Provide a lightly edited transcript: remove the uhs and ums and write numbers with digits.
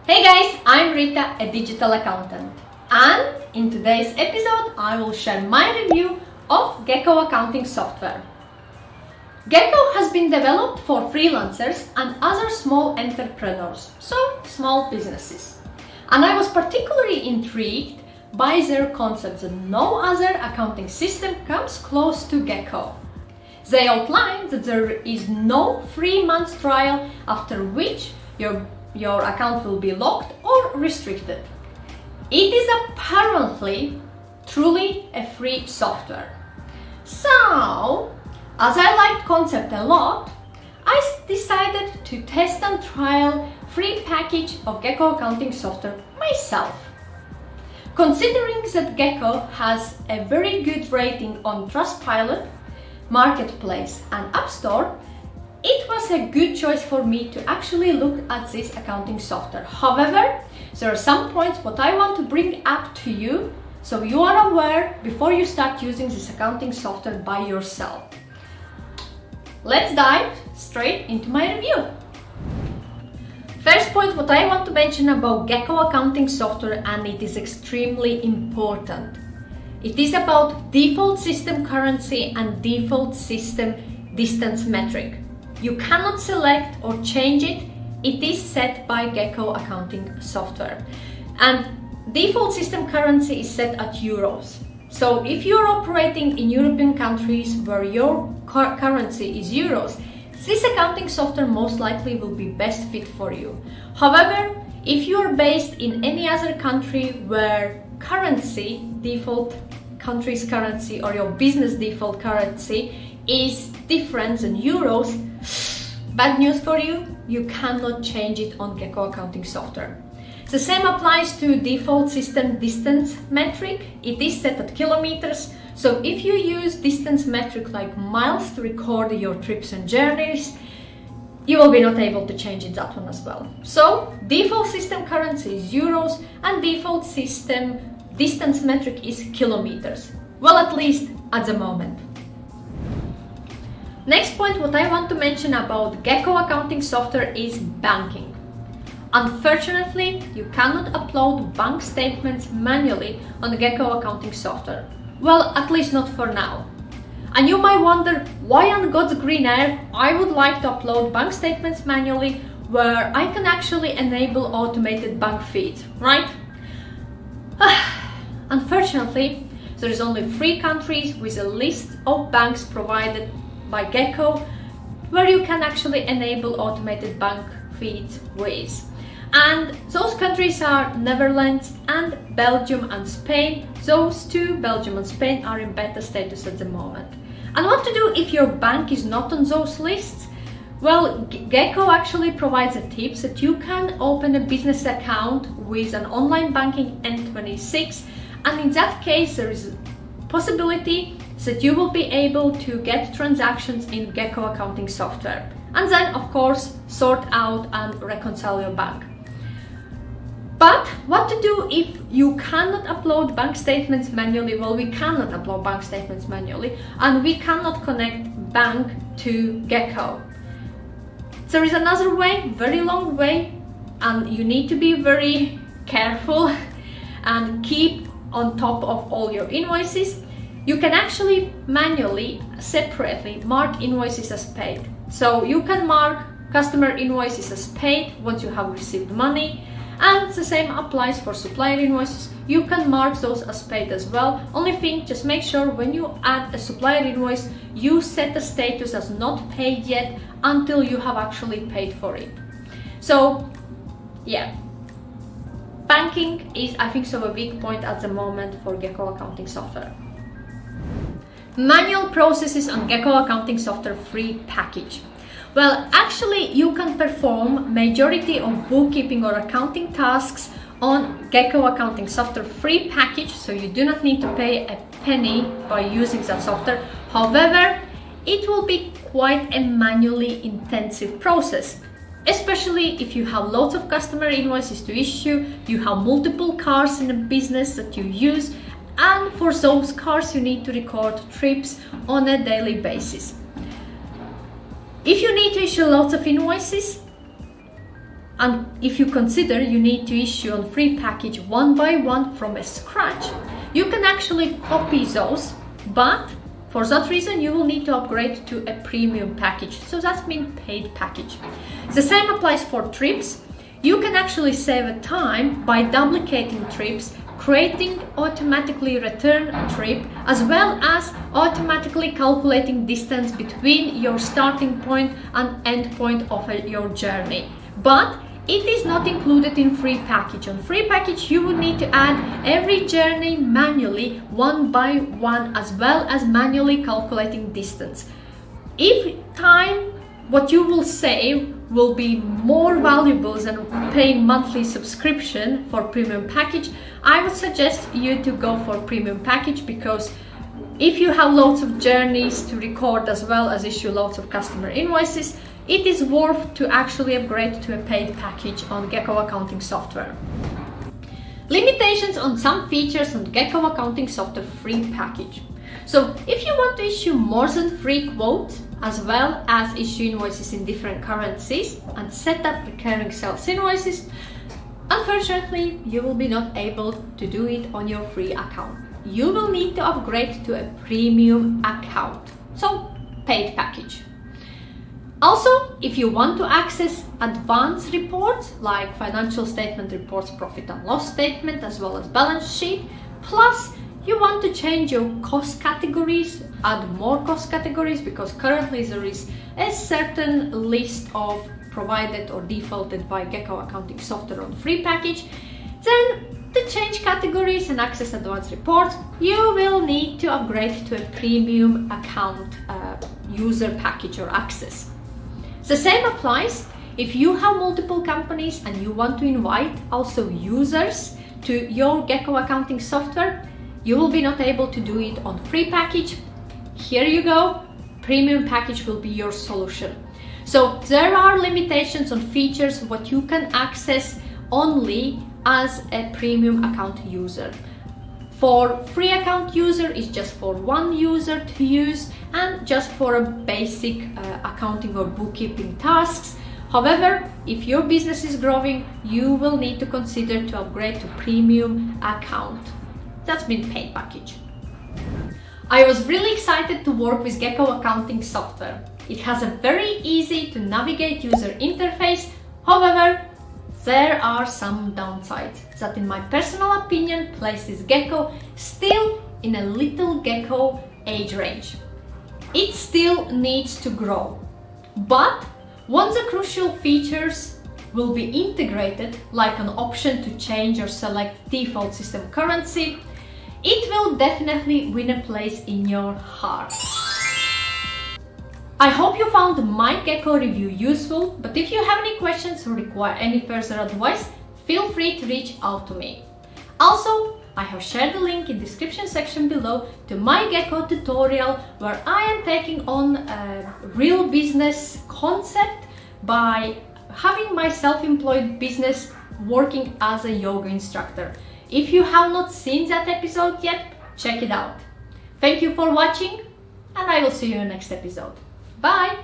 Hey guys, I'm Rita, a digital accountant, and in today's episode I will share my review of Gekko accounting software. Gekko has been developed for freelancers and other small entrepreneurs, so small businesses. And I was particularly intrigued by their concept that no other accounting system comes close to Gekko. They outlined that there is no 3-month trial after which your account will be locked or restricted. It is apparently truly a free software. So, as I liked concept a lot, I decided to test and trial free package of Gekko accounting software myself. Considering that Gekko has a very good rating on Trustpilot, Marketplace and App Store, it was a good choice for me to actually look at this accounting software. However, there are some points what I want to bring up to you so you are aware before you start using this accounting software by yourself. Let's dive straight into my review. First point what I want to mention about Gekko accounting software, and it is extremely important. It is about default system currency and default system distance metric. You cannot select or change it. It is set by Gekko accounting software. And default system currency is set at euros. So if you're operating in European countries where your currency is euros, this accounting software most likely will be best fit for you. However, if you're based in any other country where default country's currency or your business default currency is different than euros, bad news for you, you cannot change it on Gekko accounting software. The same applies to default system distance metric. It is set at kilometers, so if you use distance metric like miles to record your trips and journeys, you will be not able to change it that one as well. So default system currency is euros and default system distance metric is kilometers. Well, at least at the moment. Next point what I want to mention about Gekko accounting software is banking. Unfortunately, you cannot upload bank statements manually on the Gekko accounting software. Well, at least not for now. And you might wonder, why on God's green earth I would like to upload bank statements manually where I can actually enable automated bank feeds, right? Unfortunately, there is only 3 countries with a list of banks provided by Gekko where you can actually enable automated bank feeds with. And those countries are Netherlands and Belgium and Spain. Those two, Belgium and Spain, are in beta status at the moment. And what to do if your bank is not on those lists? Well, Gekko actually provides a tip that you can open a business account with an online banking N26, and in that case there is a possibility that you will be able to get transactions in Gekko accounting software, and then of course sort out and reconcile your bank. But what to do if you cannot upload bank statements manually? Well, we cannot upload bank statements manually, and we cannot connect bank to Gekko. There is another way, very long way, and you need to be very careful and keep on top of all your invoices. You can actually manually, separately mark invoices as paid. So you can mark customer invoices as paid once you have received money, and the same applies for supplier invoices. You can mark those as paid as well. Only thing, just make sure when you add a supplier invoice, you set the status as not paid yet until you have actually paid for it. So yeah, banking is, I think so, a weak point at the moment for Gekko accounting software. Manual processes on Gekko accounting software free package. Well, actually you can perform majority of bookkeeping or accounting tasks on Gekko accounting software free package, so you do not need to pay a penny by using that software. However, it will be quite a manually intensive process, especially if you have lots of customer invoices to issue, you have multiple cars in a business that you use, and for those cars you need to record trips on a daily basis. If you need to issue lots of invoices, And if you consider you need to issue on free package one by one from a scratch, you can actually copy those, but for that reason you will need to upgrade to a premium package. So that means paid package. The same applies for trips. You can actually save a time by duplicating trips, creating automatically return trip, as well as automatically calculating distance between your starting point and end point of your journey. But it is not included in free package. On free package, you will need to add every journey manually, one by one, as well as manually calculating distance. If time, what you will save will be more valuable than paying monthly subscription for premium package, I would suggest you to go for premium package, because if you have lots of journeys to record as well as issue lots of customer invoices, it is worth to actually upgrade to a paid package on Gekko accounting software. Limitations on some features on Gekko accounting software free package. So if you want to issue more than 3 quotes, as well as issue invoices in different currencies and set up recurring sales invoices, unfortunately you will be not able to do it on your free account. You will need to upgrade to a premium account, so paid package. Also, if you want to access advanced reports like financial statement reports, profit and loss statement, as well as balance sheet, plus you want to change your cost categories, add more cost categories, because currently there is a certain list of provided or defaulted by Gekko accounting software on free package, then to change categories and access advanced reports, you will need to upgrade to a premium account user package or access. The same applies if you have multiple companies and you want to invite also users to your Gekko accounting software. You will be not able to do it on free package. Here you go, premium package will be your solution. So there are limitations on features what you can access only as a premium account user. For free account user is just for one user to use and just for a basic accounting or bookkeeping tasks. However, if your business is growing, you will need to consider to upgrade to premium account. That's been paid package. I was really excited to work with Gekko accounting software. It has a very easy to navigate user interface. However, there are some downsides that in my personal opinion places Gekko still in a little Gekko age range. It still needs to grow. But once the crucial features will be integrated, like an option to change or select default system currency, it will definitely win a place in your heart. I hope you found my Gekko review useful, but if you have any questions or require any further advice, feel free to reach out to me. Also, I have shared the link in the description section below to my Gekko tutorial where I am taking on a real business concept by having my self-employed business working as a yoga instructor. If you have not seen that episode yet, check it out. Thank you for watching, and I will see you in the next episode. Bye!